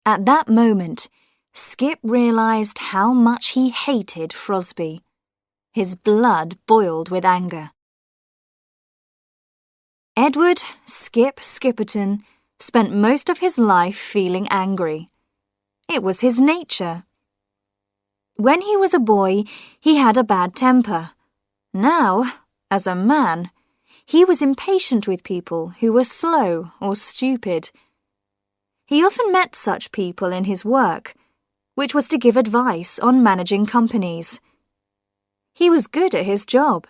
At that moment, Skip realised how much he hated Frosby. His blood boiled with anger. Edward Skip Skipperton spent most of his life feeling angry. It was his nature. When he was a boy, he had a bad temper. Now, as a man, he was impatient with people who were slow or stupid. He often met such people in his work, which was to give advice on managing companies. He was good at his job.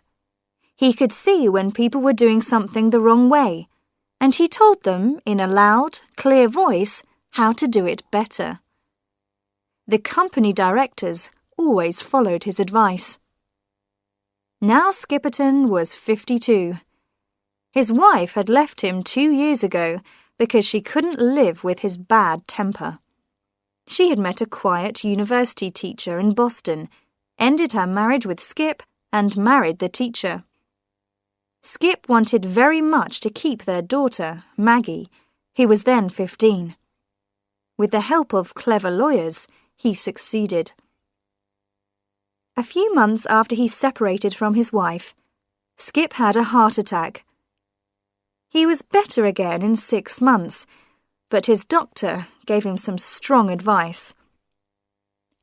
He could see when people were doing something the wrong way, and he told them in a loud, clear voice how to do it better. The company directors always followed his advice. Now Skipperton was 52. His wife had left him 2 years ago because she couldn't live with his bad temper. She had met a quiet university teacher in Boston, ended her marriage with Skip, and married the teacher. Skip wanted very much to keep their daughter, Maggie, who was then 15. With the help of clever lawyers, he succeeded. A few months after he separated from his wife, Skip had a heart attack. He was better again in 6 months, but his doctor gave him some strong advice.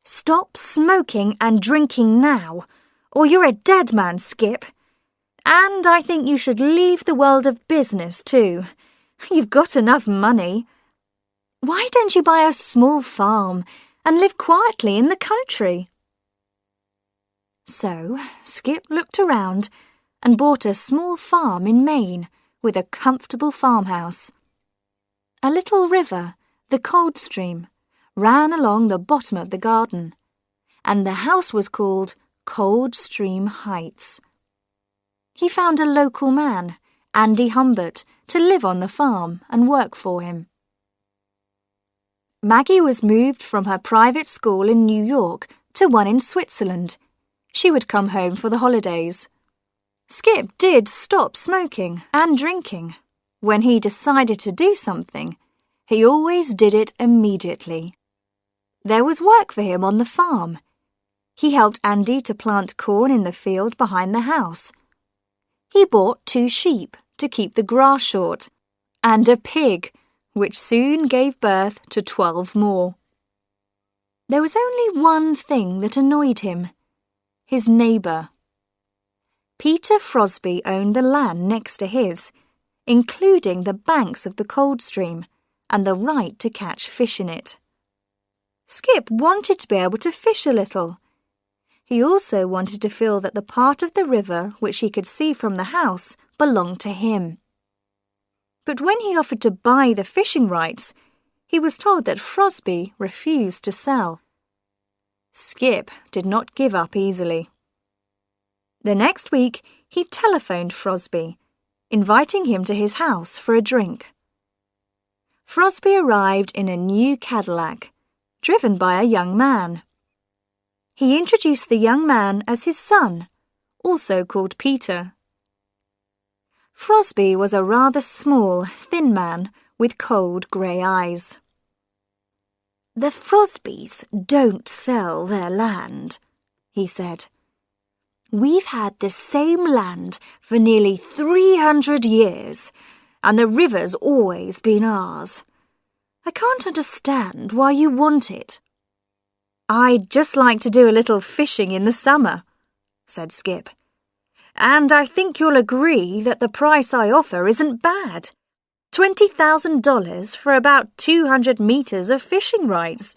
"Stop smoking and drinking now, or you're a dead man, Skip. And I think you should leave the world of business too. You've got enough money. Why don't you buy a small farm and live quietly in the country?" So Skip looked around and bought a small farm in Maine with a comfortable farmhouse. A little river, the Cold Stream, ran along the bottom of the garden, and the house was called Cold Stream Heights. He found a local man, Andy Humbert, to live on the farm and work for him. Maggie was moved from her private school in New York to one in Switzerland. She would come home for the holidays. Skip did stop smoking and drinking. When he decided to do something, he always did it immediately. There was work for him on the farm. He helped Andy to plant corn in the field behind the house. He bought 2 sheep to keep the grass short, and a pig, which soon gave birth to 12 more. There was only one thing that annoyed him: his neighbour. Peter Frosby owned the land next to his, including the banks of the Cold Stream and the right to catch fish in it. Skip wanted to be able to fish a little. He also wanted to feel that the part of the river which he could see from the house belonged to him. But when he offered to buy the fishing rights, he was told that Frosby refused to sell. Skip did not give up easily. The next week, he telephoned Frosby, inviting him to his house for a drink. Frosby arrived in a new Cadillac, driven by a young man. He introduced the young man as his son, also called Peter. Frosby was a rather small, thin man with cold grey eyes. "The Frosbys don't sell their land," he said. "We've had the same land for nearly 300 years, and the river's always been ours. I can't understand why you want it." "I'd just like to do a little fishing in the summer," said Skip. "And I think you'll agree that the price I offer isn't bad. $20,000 for about 200 metres of fishing rights.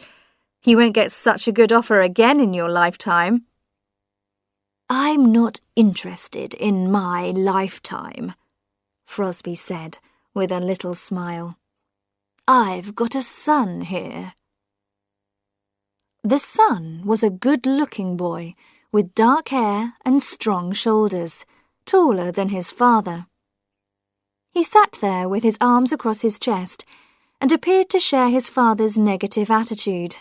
You won't get such a good offer again in your lifetime." "I'm not interested in my lifetime," Frosby said with a little smile. "I've got a son here." The son was a good-looking boy with dark hair and strong shoulders, taller than his father. He sat there with his arms across his chest and appeared to share his father's negative attitude.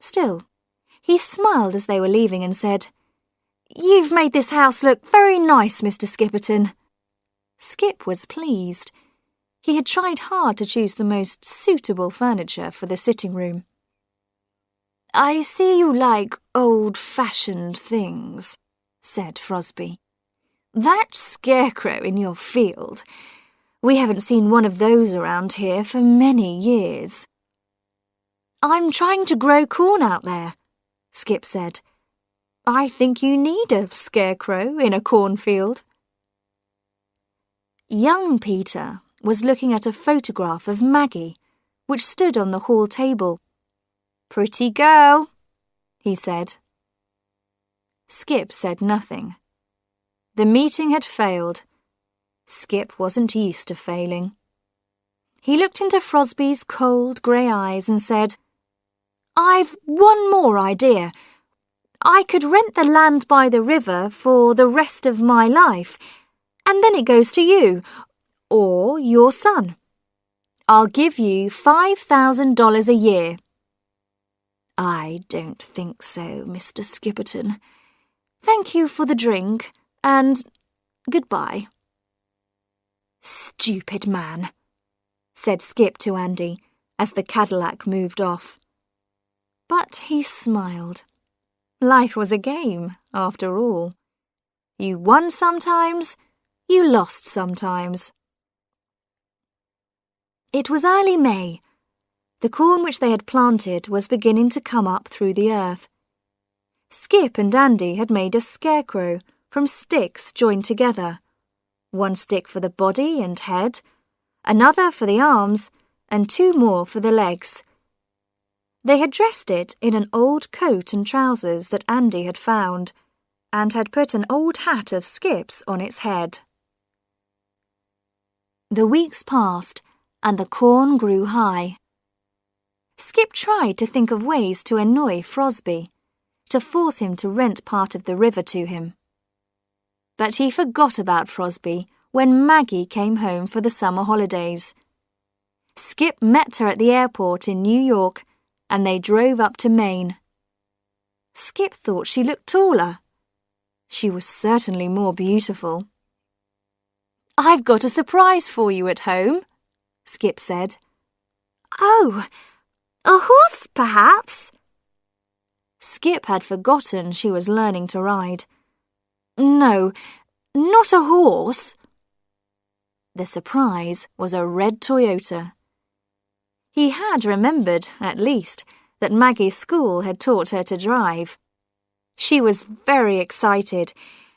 Still, he smiled as they were leaving and said, "You've made this house look very nice, Mr. Skipperton." Skip was pleased. He had tried hard to choose the most suitable furniture for the sitting room. "I see you like old-fashioned things," said Frosby. "That scarecrow in your field. We haven't seen one of those around here for many years." "I'm trying to grow corn out there," Skip said. "I think you need a scarecrow in a cornfield." Young Peter was looking at a photograph of Maggie, which stood on the hall table. "Pretty girl," he said. Skip said nothing. The meeting had failed. Skip wasn't used to failing. He looked into Frosby's cold grey eyes and said, "I've one more idea. I could rent the land by the river for the rest of my life, and then it goes to you, or your son. I'll give you $5,000 a year." "I don't think so, Mr. Skipperton. Thank you for the drink, and goodbye." "Stupid man," said Skip to Andy as the Cadillac moved off. But he smiled. Life was a game, after all. You won sometimes, you lost sometimes. It was early May. The corn which they had planted was beginning to come up through the earth. Skip and Andy had made a scarecrow from sticks joined together. One stick for the body and head, another for the arms, and two more for the legs. They had dressed it in an old coat and trousers that Andy had found, and had put an old hat of Skip's on its head. The weeks passed, and the corn grew high. Skip tried to think of ways to annoy Frosby, to force him to rent part of the river to him. But he forgot about Frosby when Maggie came home for the summer holidays. Skip met her at the airport in New York, and they drove up to Maine. Skip thought she looked taller. She was certainly more beautiful. "I've got a surprise for you at home," Skip said. "Oh, a horse, perhaps?" Skip had forgotten she was learning to ride. "No, not a horse." The surprise was a red Toyota. He had remembered, at least, that Maggie's school had taught her to drive. She was very excited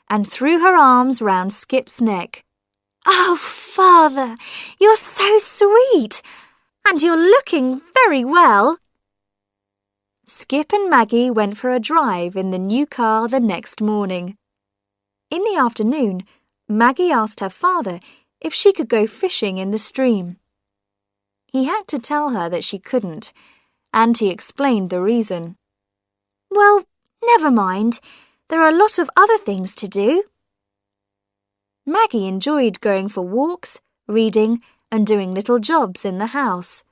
and threw her arms round Skip's neck. "Oh, Father, you're so sweet, and you're looking very well." Skip and Maggie went for a drive in the new car the next morning. In the afternoon, Maggie asked her father if she could go fishing in the stream. He had to tell her that she couldn't, and he explained the reason. "Well, never mind. There are a lot of other things to do." Maggie enjoyed going for walks, reading, and doing little jobs in the house.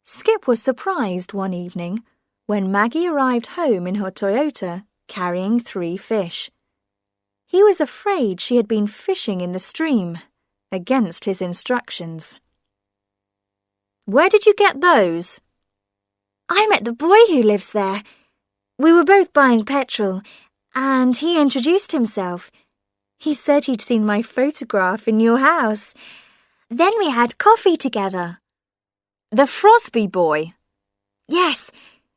Skip was surprised one evening when Maggie arrived home in her Toyota carrying 3 fish. He was afraid she had been fishing in the stream, against his instructions. "Where did you get those?" "I met the boy who lives there. We were both buying petrol, and he introduced himself. He said he'd seen my photograph in your house. Then we had coffee together." "The Frosby boy?" "Yes,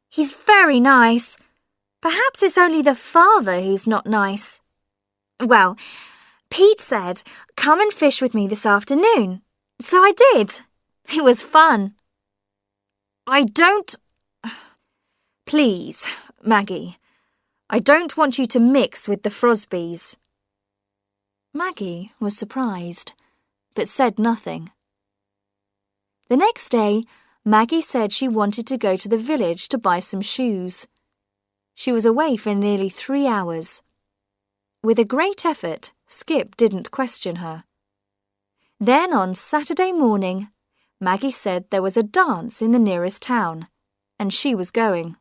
he's very nice. Perhaps it's only the father who's not nice." "Well, Pete said, 'Come and fish with me this afternoon.' So I did. It was fun." Please, Maggie, I don't want you to mix with the Frosbys." Maggie was surprised, but said nothing. The next day, Maggie said she wanted to go to the village to buy some shoes. She was away for nearly 3 hours. With a great effort, Skip didn't question her. Then on Saturday morning, Maggie said there was a dance in the nearest town, and she was going.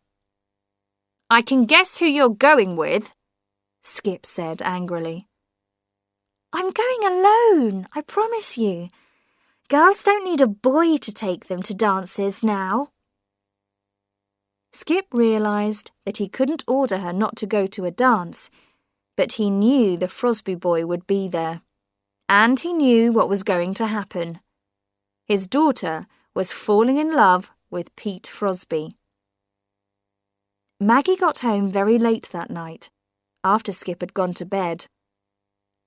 "I can guess who you're going with," Skip said angrily. "I'm going alone, I promise you. Girls don't need a boy to take them to dances now. Skip realised that he couldn't order her not to go to a dance, but he knew the Frosby boy would be there, and he knew what was going to happen. His daughter was falling in love with Pete Frosby. Maggie got home very late that night, after Skip had gone to bed.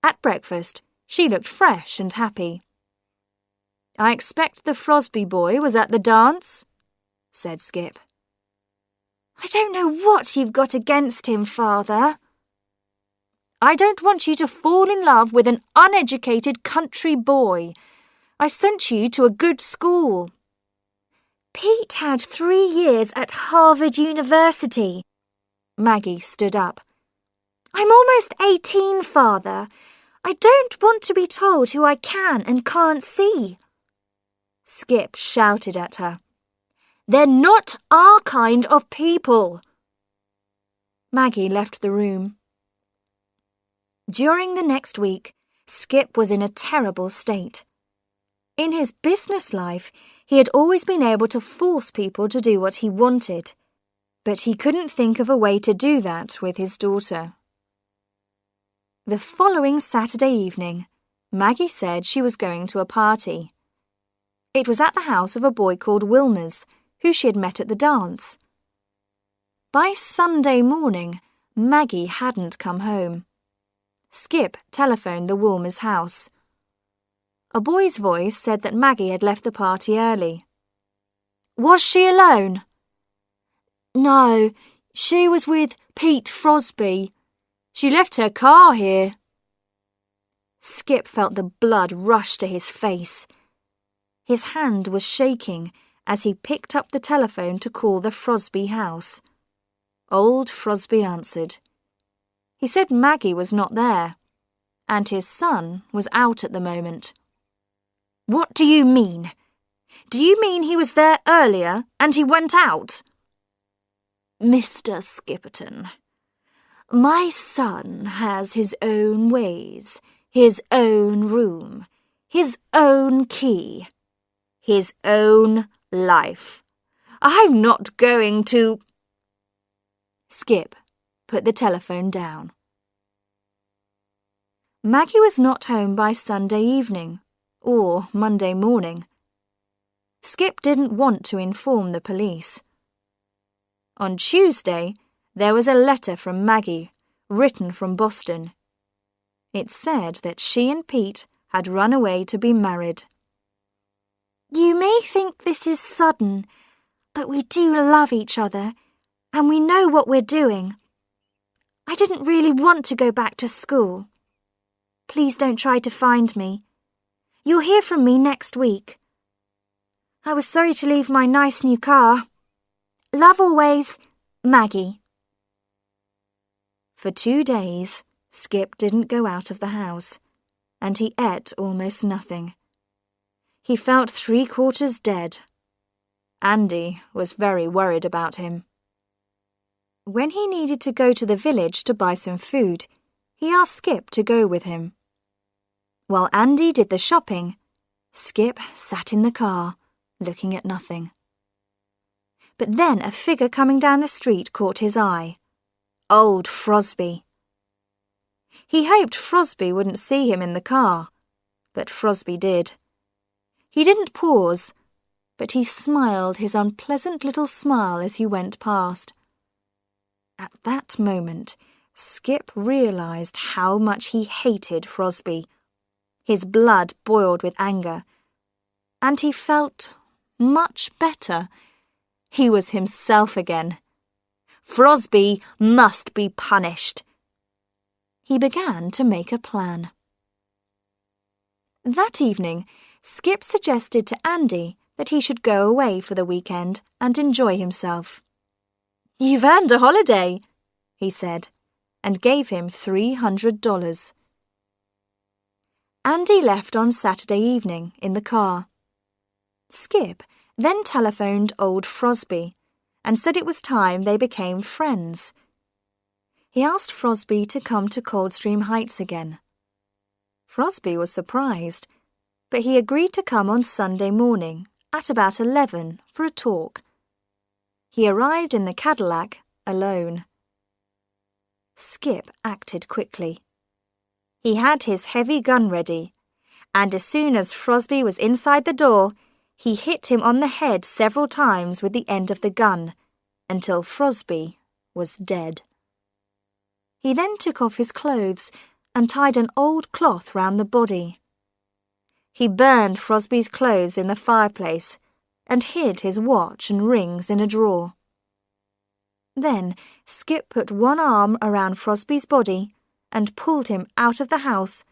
At breakfast, she looked fresh and happy. "I expect the Frosby boy was at the dance," said Skip. "I don't know what you've got against him, Father." "I don't want you to fall in love with an uneducated country boy. I sent you to a good school." "Pete had 3 years at Harvard University." Maggie stood up. "I'm almost 18, Father. I don't want to be told who I can and can't see." Skip shouted at her. "They're not our kind of people." Maggie left the room. During the next week, Skip was in a terrible state. In his business life, he had always been able to force people to do what he wanted, but he couldn't think of a way to do that with his daughter. The following Saturday evening, Maggie said she was going to a party. It was at the house of a boy called Immerse, who she had met at the dance. By Sunday morning, Maggie hadn't come home. Skip telephoned the Immerse house. A boy's voice said that Maggie had left the party early. "Was she alone?" "No, she was with Pete Frosby. She left her car here." Skip felt the blood rush to his face. His hand was shaking as he picked up the telephone to call the Frosby house. Old Frosby answered. He said Maggie was not there, and his son was out at the moment. "What do you mean? Do you mean he was there earlier and he went out?" "Mr. Skipperton, my son has his own ways, his own room, his own key, his own life. I'm not going to—" Skip put the telephone down. Maggie was not home by Sunday evening or Monday morning. Skip didn't want to inform the police. On Tuesday, there was a letter from Maggie, written from Boston. It said that she and Pete had run away to be married. "You may think this is sudden, but we do love each other, and we know what we're doing. I didn't really want to go back to school. Please don't try to find me. You'll hear from me next week. I was sorry to leave my nice new car. Love always, Maggie." For 2 days, Skip didn't go out of the house, and he ate almost nothing. He felt 3/4 dead. Andy was very worried about him. When he needed to go to the village to buy some food, he asked Skip to go with him. While Andy did the shopping, Skip sat in the car, looking at nothing. But then a figure coming down the street caught his eye. Old Frosby. He hoped Frosby wouldn't see him in the car, but Frosby did. He didn't pause, but he smiled his unpleasant little smile as he went past. At that moment, Skip realised how much he hated Frosby. His blood boiled with anger, and he felt much better. He was himself again. Frosby must be punished. He began to make a plan. That evening, Skip suggested to Andy that he should go away for the weekend and enjoy himself. "You've earned a holiday," he said, and gave him $300. Andy left on Saturday evening in the car. Skip then telephoned old Frosby and said it was time they became friends. He asked Frosby to come to Coldstream Heights again. Frosby was surprised, but he agreed to come on Sunday morning at about 11 for a talk. He arrived in the Cadillac alone. Skip acted quickly. He had his heavy gun ready, and as soon as Frosby was inside the door, he hit him on the head several times with the end of the gun, until Frosby was dead. He then took off his clothes and tied an old cloth round the body. He burned Frosby's clothes in the fireplace and hid his watch and rings in a drawer. Then Skip put one arm around Frosby's body and pulled him out of the house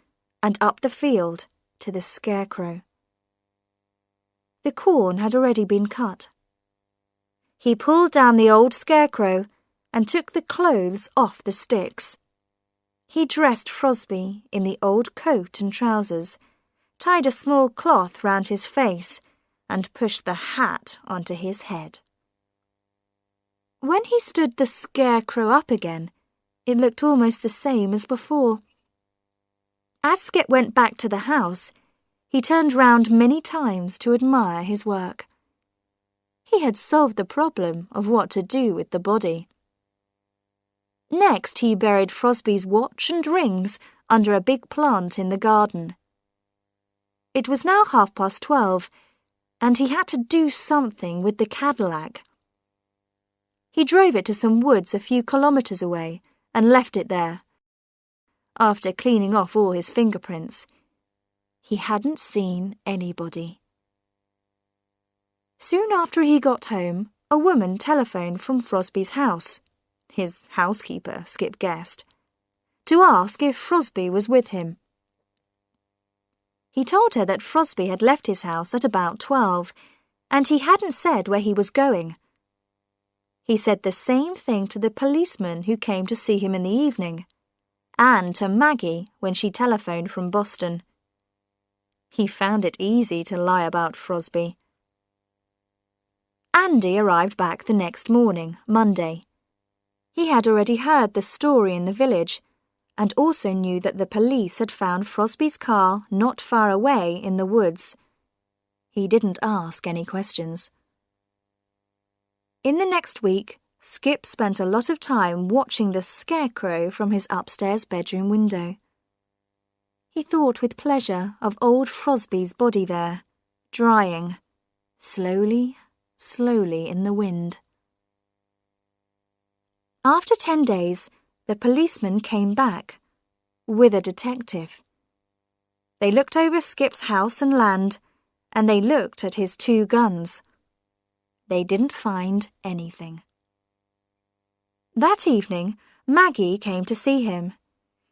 and up the field to the scarecrow. The corn had already been cut. He pulled down the old scarecrow and took the clothes off the sticks. He dressed Frosby in the old coat and trousers, tied a small cloth round his face, and pushed the hat onto his head. When he stood the scarecrow up again, it looked almost the same as before. As Skip went back to the house, he turned round many times to admire his work. He had solved the problem of what to do with the body. Next, he buried Frosby's watch and rings under a big plant in the garden. It was now 12:30, and he had to do something with the Cadillac. He drove it to some woods a few kilometres away and left it there. After cleaning off all his fingerprints, he hadn't seen anybody. Soon after he got home, a woman telephoned from Frosby's house, his housekeeper, Skip guessed, to ask if Frosby was with him. He told her that Frosby had left his house at about 12, and he hadn't said where he was going. He said the same thing to the policeman who came to see him in the evening, and to Maggie when she telephoned from Boston. He found it easy to lie about Frosby. Andy arrived back the next morning, Monday. He had already heard the story in the village, and also knew that the police had found Frosby's car not far away in the woods. He didn't ask any questions. In the next week, Skip spent a lot of time watching the scarecrow from his upstairs bedroom window. He thought with pleasure of old Frosby's body there, drying, slowly, slowly in the wind. After 10 days, the policeman came back, with a detective. They looked over Skip's house and land, and they looked at his 2 guns. They didn't find anything. That evening, Maggie came to see him.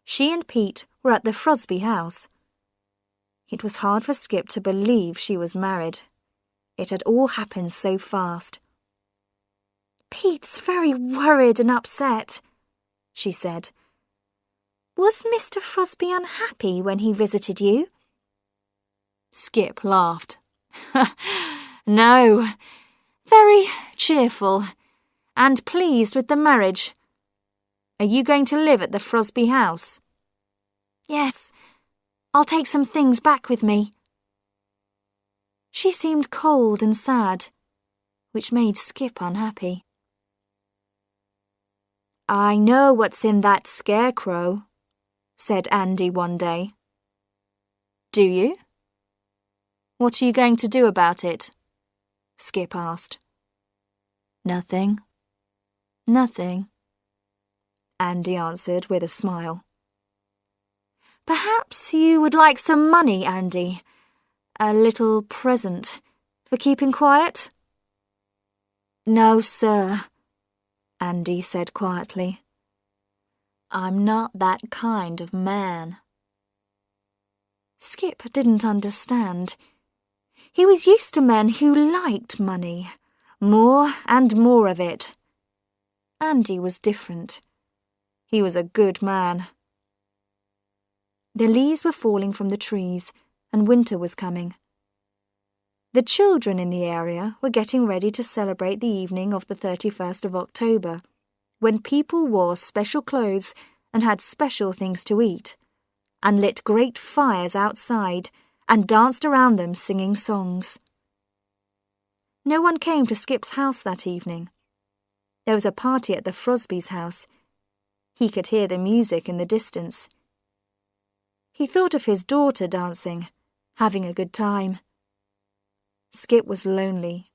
She and Pete were at the Frosby house. It was hard for Skip to believe she was married. It had all happened so fast. "Pete's very worried and upset," she said. "Was Mr. Frosby unhappy when he visited you?" Skip laughed. "No, very cheerful and pleased with the marriage. Are you going to live at the Frosby house?" "Yes, I'll take some things back with me." She seemed cold and sad, which made Skip unhappy. "I know what's in that scarecrow," said Andy one day. "Do you? What are you going to do about it?" Skip asked. "Nothing. Nothing," Andy answered with a smile. "Perhaps you would like some money, Andy. A little present for keeping quiet?" "No, sir," Andy said quietly. "I'm not that kind of man." Skip didn't understand. He was used to men who liked money, more and more of it. Andy was different. He was a good man. The leaves were falling from the trees, and winter was coming. The children in the area were getting ready to celebrate the evening of the 31st of October, when people wore special clothes and had special things to eat, and lit great fires outside and danced around them singing songs. No one came to Skip's house that evening. There was a party at the Frosbys' house. He could hear the music in the distance. He thought of his daughter dancing, having a good time. Skip was lonely.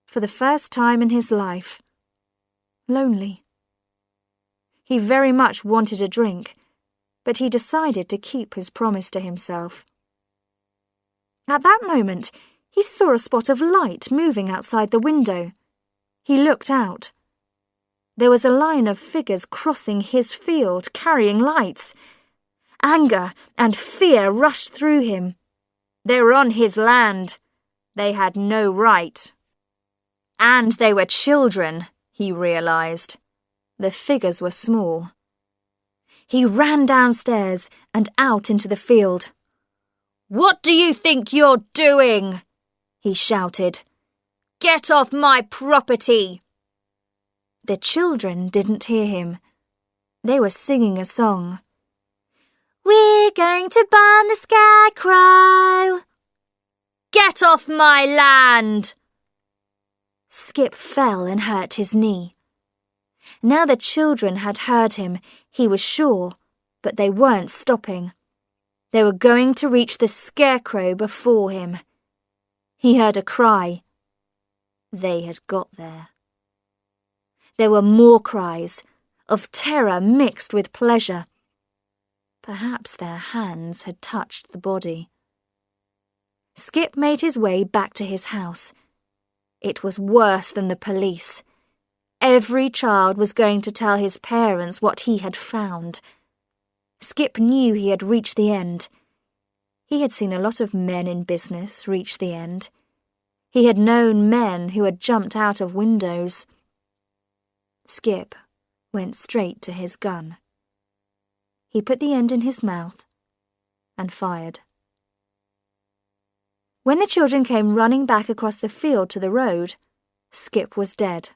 For the first time in his life. Lonely. He very much wanted a drink, but he decided to keep his promise to himself. At that moment, he saw a spot of light moving outside the window. He looked out. There was a line of figures crossing his field, carrying lights. Anger and fear rushed through him. They were on his land. They had no right. And they were children, he realized. The figures were small. He ran downstairs and out into the field. "What do you think you're doing?" he shouted. "Get off my property!" The children didn't hear him. They were singing a song. "We're going to burn the scarecrow!" "Get off my land!" Skip fell and hurt his knee. Now the children had heard him, he was sure, but they weren't stopping. They were going to reach the scarecrow before him. He heard a cry. They had got there. There were more cries, of terror mixed with pleasure. Perhaps their hands had touched the body. Skip made his way back to his house. It was worse than the police. Every child was going to tell his parents what he had found. Skip knew he had reached the end. He had seen a lot of men in business reach the end. He had known men who had jumped out of windows. Skip went straight to his gun. He put the end in his mouth and fired. When the children came running back across the field to the road, Skip was dead.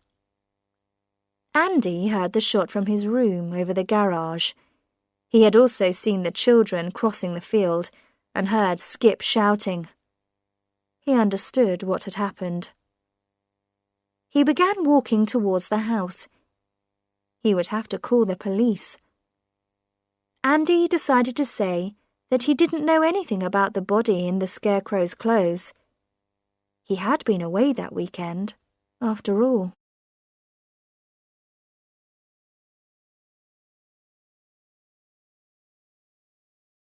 Andy heard the shot from his room over the garage. He had also seen the children crossing the field and heard Skip shouting. He understood what had happened. He began walking towards the house. He would have to call the police. Andy decided to say that he didn't know anything about the body in the scarecrow's clothes. He had been away that weekend, after all.